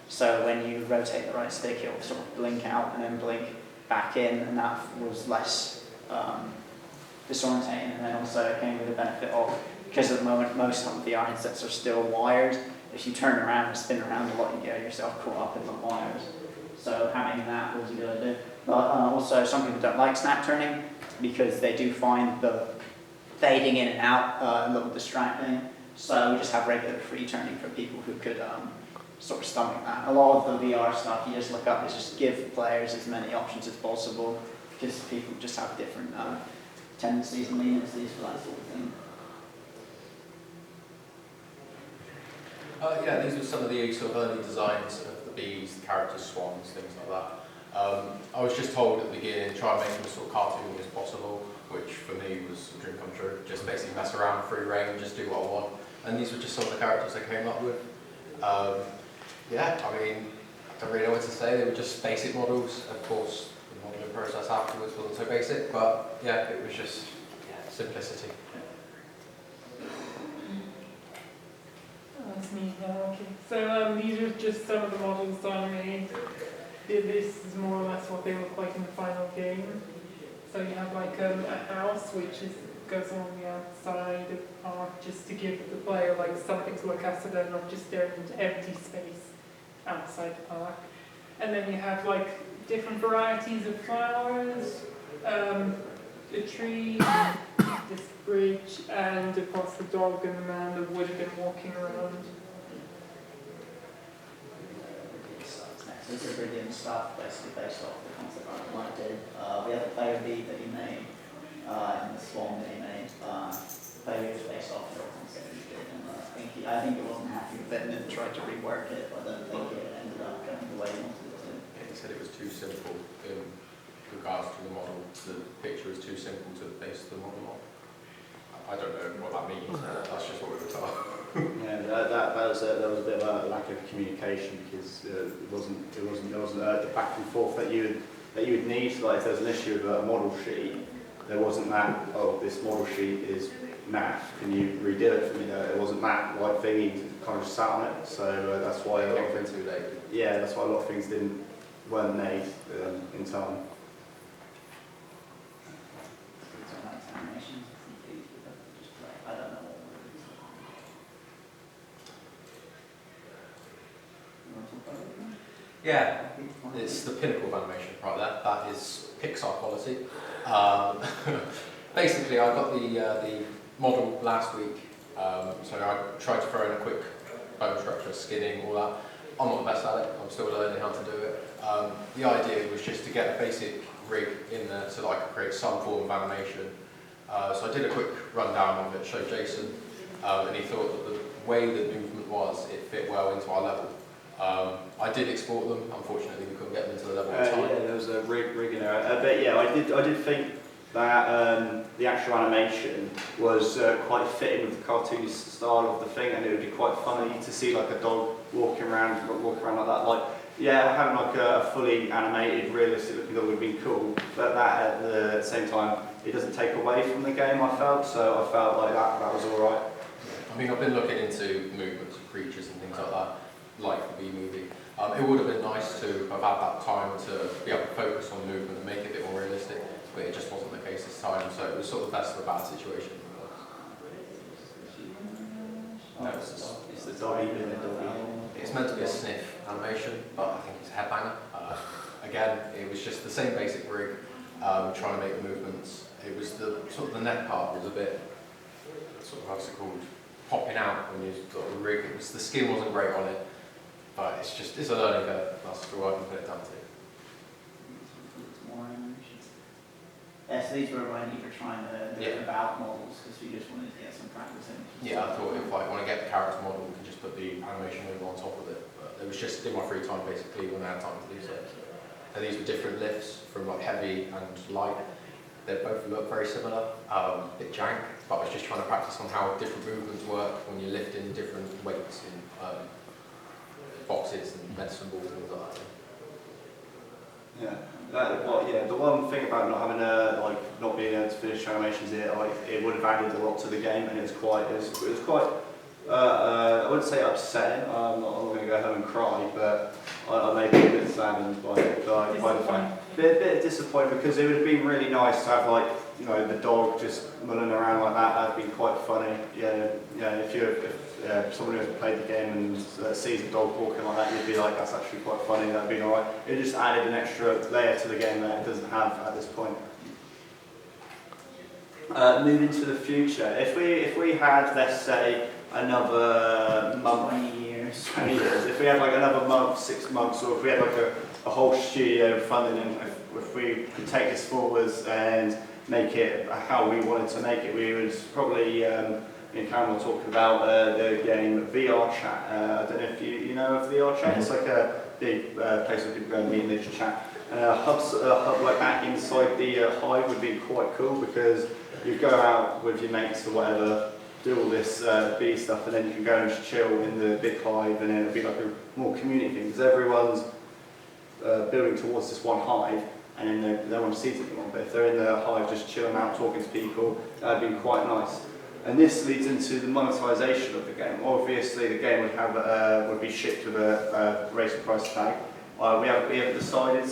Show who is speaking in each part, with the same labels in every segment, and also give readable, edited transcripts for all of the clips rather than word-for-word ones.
Speaker 1: So when you rotate the right stick, it will sort of blink out and then blink back in, and that was less disorientating. And then also it came with the benefit of, because at the moment most VR headsets are still wired, if you turn around and spin around a lot, you get yourself caught up in the wires. So having that was a good idea. But also some people don't like snap turning because they do find the fading in and out a little distracting. So we just have regular free turning for people who could sort of stomach that. A lot of the VR stuff you just look up is just give players as many options as possible, because people just have different tendencies and leniencies for that sort of thing.
Speaker 2: Yeah, these were some of the sort of early designs of the bees, the characters, swans, things like that. I was just told at the beginning, try and make them as sort of cartoony as possible, which for me was a dream come true. Just basically mess around, free reign, just do what I want. And these were just some of the characters I came up with. Yeah, I mean, I don't really know what to say. They were just basic models. Of course, the modelling process afterwards wasn't so basic, but yeah, it was just simplicity.
Speaker 3: That's neat. Okay. So these are just some of the models that I made. This is more or less what they look like in the final game. So you have like a house which goes on the outside of the park, just to give the player like something to look at, so they're not just staring into empty space outside the park. And then you have like different varieties of flowers, a tree, this bridge, and of course the dog and the man that would have been walking around.
Speaker 1: This is Rhidian stuff, basically based off the concept art I did. We have a player bee that he made, and the swan that he made. The player was based off the concept he did, and I think he wasn't happy with it and then tried to rework it, but I don't think it ended up going the way he wanted it to.
Speaker 2: Yeah, he said it was too simple in regards to the model. The picture was too simple to base the model on. I don't know what that means. That's just what we were told.
Speaker 4: Yeah, there was a bit of a lack of communication, because there wasn't the back and forth that you would need. Like if there's an issue with a model sheet, there wasn't that. Oh, this model sheet is naff. Can you redo it for me? It wasn't that like thing. You kind of just sat on it. So that's why a lot of things. Yeah, that's why a lot of things weren't made in time.
Speaker 2: Yeah, it's the pinnacle of animation right there. That is Pixar quality. Basically, I got the model last week, so I tried to throw in a quick bone structure, skinning, all that. I'm not the best at it. I'm still learning how to do it. The idea was just to get a basic rig in there so that I could create some form of animation. So I did a quick rundown of it, showed Jason, and he thought that the way the movement was, it fit well into our level. I did export them. Unfortunately, we couldn't get them into the level in time.
Speaker 4: Yeah, there was a rig in there. But yeah, I did think that the actual animation was quite fitting with the cartoon style of the thing, and it would be quite funny to see like a dog walking around like that. Like, yeah, having like a fully animated, realistic looking dog would have been cool, but that at the same time, it doesn't take away from the game, I felt, so I felt like that was alright.
Speaker 2: I mean, I've been looking into movements of creatures and things like that, like the Bee movie. It would have been nice to have had that time to be able to focus on movement and make it a bit more realistic, but it just wasn't the case this time, so it was sort of the best of a bad situation. No,
Speaker 4: It's the doggy being a doggy.
Speaker 2: It's meant to be a sniff animation, but I think it's a headbanger. Again, it was just the same basic rig, trying to make the movements. It was the sort of the neck part was a bit, sort of how's it called, popping out when you got the rig. It was, the skin wasn't great on it, but it's a learning curve. That's all I can put it down to.
Speaker 1: Yeah, so these were when you were trying to do about models, because we just wanted to get some practice in.
Speaker 2: Yeah, I thought if I want to get the character model, we can just put the animation over on top of it. But it was just in my free time, basically, when I had time to do so. And these were different lifts, from like heavy and light. They both look very similar, a bit jank, but I was just trying to practice on how different movements work when you're lifting different weights in boxes and medicine balls and things like that.
Speaker 4: Yeah. The one thing about not having not being able to finish animations here, it would have added a lot to the game, and it was quite I wouldn't say upsetting. I'm not going to go home and cry, but I may be a bit saddened by it. By the fact, a bit disappointed because it would have been really nice to have like the dog just mulling around like that. That'd been quite funny. If someone who's played the game and sees a dog walking like that, you'd be like, that's actually quite funny. That'd be alright. It just added an extra layer to the game that it doesn't have at this point. Moving to the future, if we had, let's say, another month,
Speaker 1: 20 years.
Speaker 4: 20 years, if we had like another month, 6 months, or if we had like a whole studio funding, and if we could take this forwards and make it how we wanted to make it, we would probably, me and Callum were talking about the game VR Chat. I don't know if you know of VR Chat. It's like a big place where people go and meet and they just chat. And a hub like that inside the hive would be quite cool because you go out with your mates or whatever, do all this bee stuff, and then you can go and just chill in the big hive, and then it'll be like a more community thing because everyone's building towards this one hive, and then no one sees anyone. But if they're in the hive just chilling out, talking to people, that'd be quite nice. And this leads into the monetization of the game. Obviously, the game would be shipped with a racing price tag. We haven't decided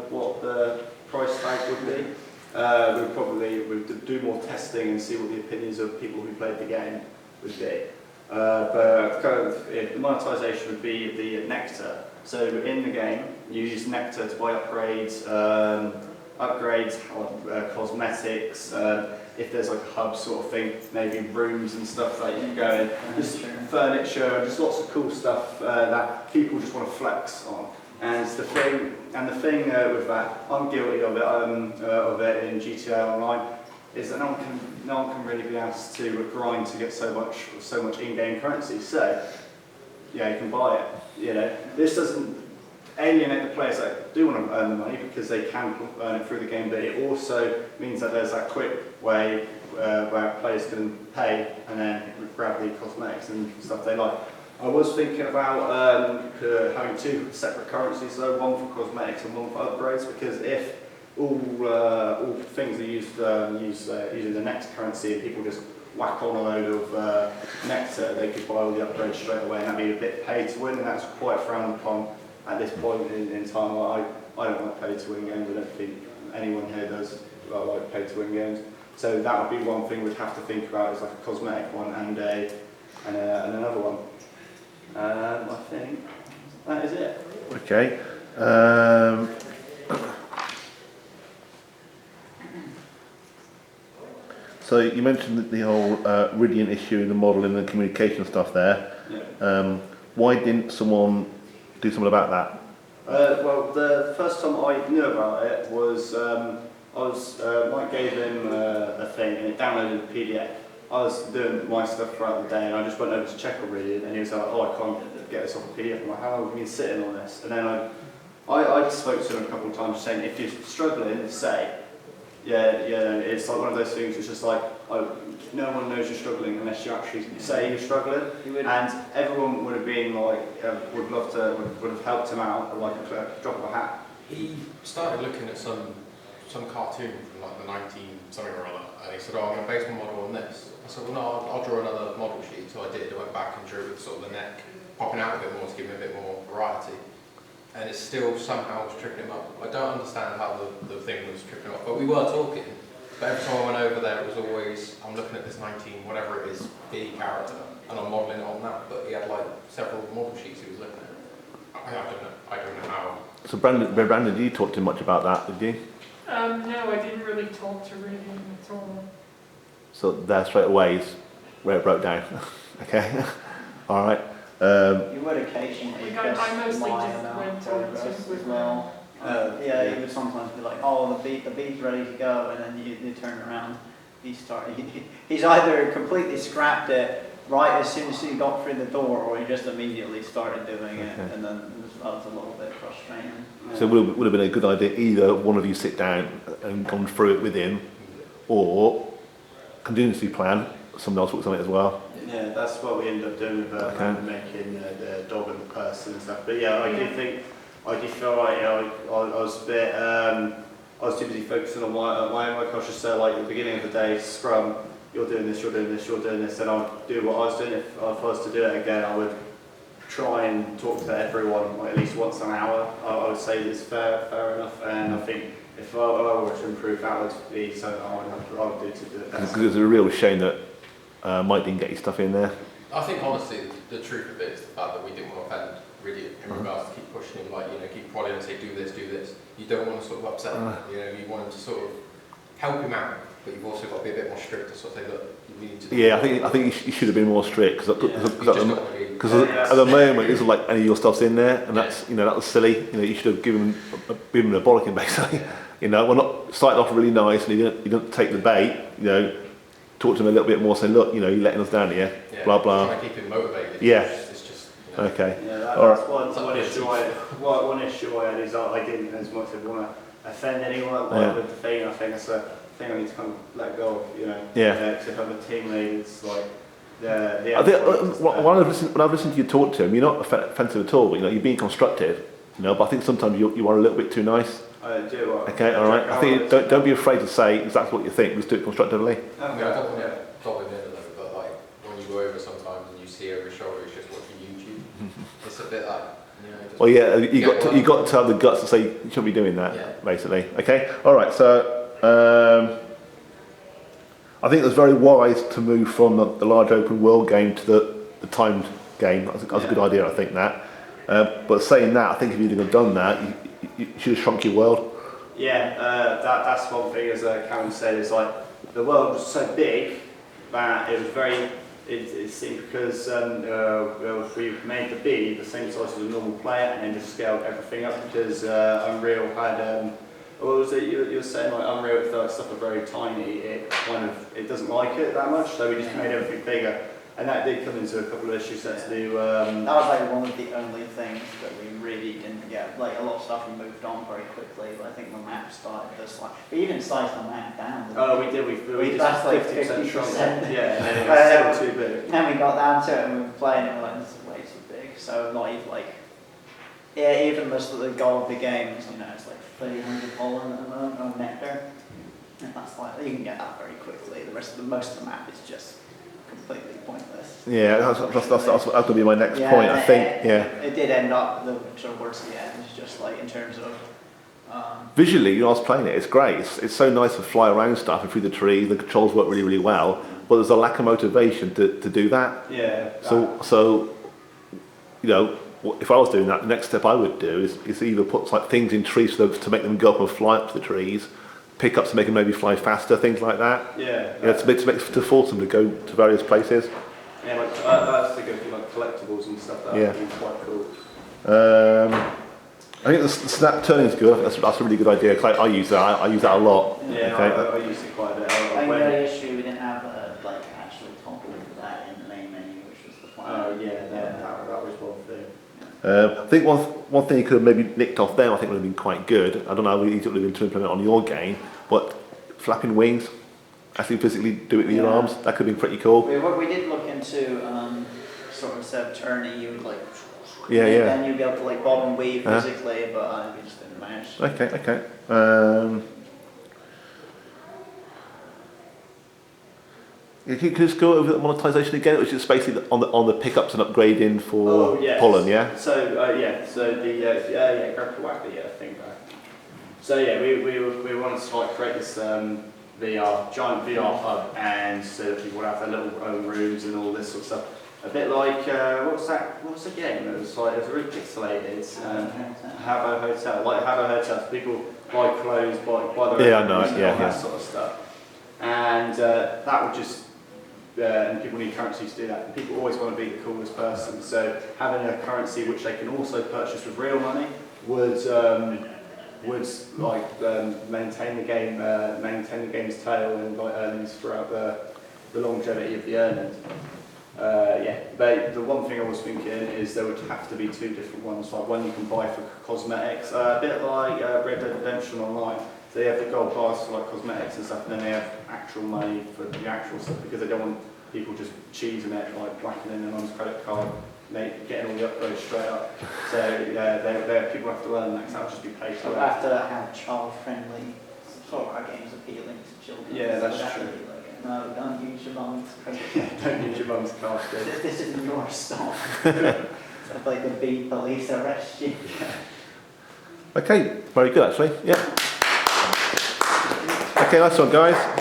Speaker 4: what the price tag would be. We'd do more testing and see what the opinions of people who played the game would be. But the monetization would be the nectar. So in the game, you use nectar to buy upgrades, cosmetics. If there's like a hub sort of thing, maybe rooms and stuff that you can go in, just furniture, just lots of cool stuff that people just want to flex on. And the thing with that, I'm guilty of it in GTA Online, is that no one can really be asked to grind to get so much in-game currency. So yeah, you can buy it. This doesn't alienate the players that do want to earn the money because they can earn it through the game, but it also means that there's that quick way where players can pay and then grab the cosmetics and stuff they like. I was thinking about having two separate currencies, though, one for cosmetics and one for upgrades, because if all things are using the next currency and people just whack on a load of nectar, they could buy all the upgrades straight away, and that'd be a bit pay to win, and that's quite frowned upon at this point in time. I don't like pay to win games. I don't think anyone here does like pay to win games. So that would be one thing we'd have to think about, is like a cosmetic one and another one. I think that is it.
Speaker 5: Okay. So you mentioned the whole Rhidian issue, the model and the communication stuff there.
Speaker 4: Yeah.
Speaker 5: Why didn't someone do something about that?
Speaker 4: Well, the first time I knew about it was Mike gave him a thing and it downloaded the PDF. I was doing my stuff throughout the day and I just went over to check on Rhidian and he was like, oh, I can't get this off the PDF. I'm like, how long have you been sitting on this? And then I spoke to him a couple of times saying, if you're struggling, say, it's like one of those things which is like, no one knows you're struggling unless you actually say you're struggling. And everyone would have been like, would have helped him out, like a drop of a hat.
Speaker 2: He started looking at some cartoon from like the 19-something or other, and he said, oh, I'm going to base my model on this. I said, well, no, I'll draw another model sheet. So I did. I went back and drew with sort of the neck popping out a bit more to give him a bit more variety. And it still somehow was tripping him up. I don't understand how the thing was tripping him up, but we were talking. But every time I went over there, it was always, I'm looking at this 19, whatever it is, B character, and I'm modelling it on that. But he had like several model sheets he was looking at. I don't know how.
Speaker 5: So Brandon, did you talk to him much about that, did you?
Speaker 3: No, I didn't really talk to Rhidian at all.
Speaker 5: So there straight away is where it broke down. Okay. All right.
Speaker 1: You would occasionally
Speaker 3: I
Speaker 1: just
Speaker 3: mostly
Speaker 1: lie
Speaker 3: just
Speaker 1: about
Speaker 3: went on
Speaker 1: progress
Speaker 3: to
Speaker 1: as well. Yeah, you would sometimes be like, oh, the beat's ready to go, and then you turn around, he's either completely scrapped it right as soon as he got through the door, or he just immediately started doing it, and then that was a little bit frustrating.
Speaker 5: So it would have been a good idea either one of you sit down and gone through it with him, or contingency plan, someone else works on it as well.
Speaker 4: Yeah, that's what we ended up doing with making the dog and the person and stuff. But yeah, I did feel like, I was a bit, I was too busy focusing on my own work. I was just like at the beginning of the day, scrum, you're doing this, you're doing this, you're doing this, then I'll do what I was doing. If I was to do it again, I would try and talk to everyone like, at least once an hour. I would say it's fair enough, and I think if I were to improve, that would be something I would do to do it better.
Speaker 5: It's a real shame that Mike didn't get his stuff in there.
Speaker 2: I think honestly, the truth of it is the fact that we didn't want to offend Rhidian in regards to keep pushing him, like, you know, keep prodding and say, do this, do this. You don't want to sort of upset him, you know, you want him to sort of help him out, but you've also got to be a bit more strict to sort of say, look, we need to do
Speaker 5: Yeah, I think he should have been more strict because
Speaker 4: Yeah.
Speaker 5: at the moment it's like any of your stuff's in there, and that's that was silly. You know, you should have given him a bollocking basically. You know, we're not starting off really nice, and he didn't take the bait. You know, talk to him a little bit more, say, look, you know, you're letting us down here. Blah blah.
Speaker 2: Try to keep him motivated.
Speaker 5: Yeah.
Speaker 2: It's just you know,
Speaker 5: Okay.
Speaker 4: Yeah, that's
Speaker 5: All right.
Speaker 4: one issue I had is I didn't as much as want to offend anyone with the thing. I think that's a thing I need to kind of let go of, you know.
Speaker 5: Yeah.
Speaker 4: Because if I'm a team lead, it's like
Speaker 5: I think when I've listened to you talk to him, you're not offensive at all. But, you know, you're being constructive. You know, but I think sometimes you are a little bit too nice.
Speaker 4: I do.
Speaker 5: Okay, all right. I think don't be afraid to say exactly what you think. Just do it constructively.
Speaker 2: I mean, I don't want to dob him in a little, but like when you go over sometimes and you see over his shoulder, he's just watching YouTube. It's a bit like, you know. Just
Speaker 5: Well, yeah, you got to have the guts to say you shouldn't be doing that, basically. Okay, all right. So I think it was very wise to move from the large open world game to the timed game. That's a good idea, I think that. But saying that, I think if you'd have done that, you should have shrunk your world.
Speaker 4: Yeah, that's one thing, as Callum said, is like the world was so big that it was very. It seemed because we made the B the same size as a normal player and then just scaled everything up because Unreal had. What was it you were saying? Like Unreal, if the stuff are very tiny, it doesn't like it that much. So we just made everything bigger, and that did come into a couple of issues that to do.
Speaker 1: That was like one of the only things that we really didn't get. Like a lot of stuff we moved on very quickly, but I think the map started to slide. We even sized the map down.
Speaker 4: Oh, we did. We
Speaker 1: that's like
Speaker 4: 50% shrunk.
Speaker 1: 50%.
Speaker 4: Yeah, and it was still too big.
Speaker 1: Then we got down to it and we were playing and we were like, this is way too big. So not even like, yeah, even the goal of the game is, you know, it's like 300 pollen at the moment, or nectar. And that's like, you can get that very quickly. The rest of most of the map is just completely pointless.
Speaker 5: Yeah, that's going to be my next point. I think.
Speaker 1: It did end up towards the end. It's just like in terms of.
Speaker 5: Visually, you know, I was playing it. It's great. It's so nice to fly around stuff and through the trees. The controls work really, really well. But there's a lack of motivation to do that.
Speaker 4: Yeah.
Speaker 5: So, you know, if I was doing that, the next step I would do is either put like things in trees to make them go up and fly up to the trees, pickups to make them maybe fly faster, things like that.
Speaker 4: Yeah.
Speaker 5: You know, to force them to go to various places.
Speaker 4: Yeah, like that's the good thing, like collectibles and stuff. That would be quite cool.
Speaker 5: I think the snap turning is good. That's a really good idea. I use that. I use that a lot.
Speaker 4: Yeah,
Speaker 5: Okay.
Speaker 4: I use it quite a bit.
Speaker 1: I think the only issue we didn't have like actual toggle for that in the main menu, which was the plan.
Speaker 4: Oh yeah, that was one thing.
Speaker 5: I think one thing you could have maybe nicked off them, I think would have been quite good. I don't know how easy it would have been to implement on your game, but flapping wings, actually physically do it with your arms, that could have been pretty cool.
Speaker 1: We did look into sort of instead of turning, you would like.
Speaker 5: Yeah.
Speaker 1: Then you'd be able to like bob and weave physically, but we just didn't manage.
Speaker 5: Okay. Can you just go over the monetization again, which is basically on the pickups and upgrading for pollen, yeah?
Speaker 4: So the grab wacky, I think. So yeah, we wanted to like create this giant VR hub, and so that people would have their little own rooms and all this sort of stuff. A bit like what was the game? It was really pixelated. Habbo Hotel, like Habbo Hotel. People buy clothes, buy their own rooms and all that sort of stuff. And that would just and people need currency to do that. And people always want to be the coolest person. So having a currency which they can also purchase with real money would maintain the game's tail and like earnings throughout the longevity of the earnings. But the one thing I was thinking is there would have to be two different ones. Like one you can buy for cosmetics, a bit like Red Dead Redemption Online. So they have the gold bars for like cosmetics and stuff, and then they have actual money for the actual stuff because they don't want people just cheesing it, like whacking in their mum's credit card, getting all the upgrades straight up. So people have to learn that because that would just be paid for.
Speaker 1: So we have to have child-friendly sort of our games appealing to children.
Speaker 4: Yeah, that's
Speaker 1: so
Speaker 4: true.
Speaker 1: Really like No, don't use your lungs.
Speaker 4: Yeah, don't use your mum's card.
Speaker 1: This isn't your stuff. So if they could beat police arrest you.
Speaker 5: Okay, very good actually. Yeah. Okay, nice one, guys.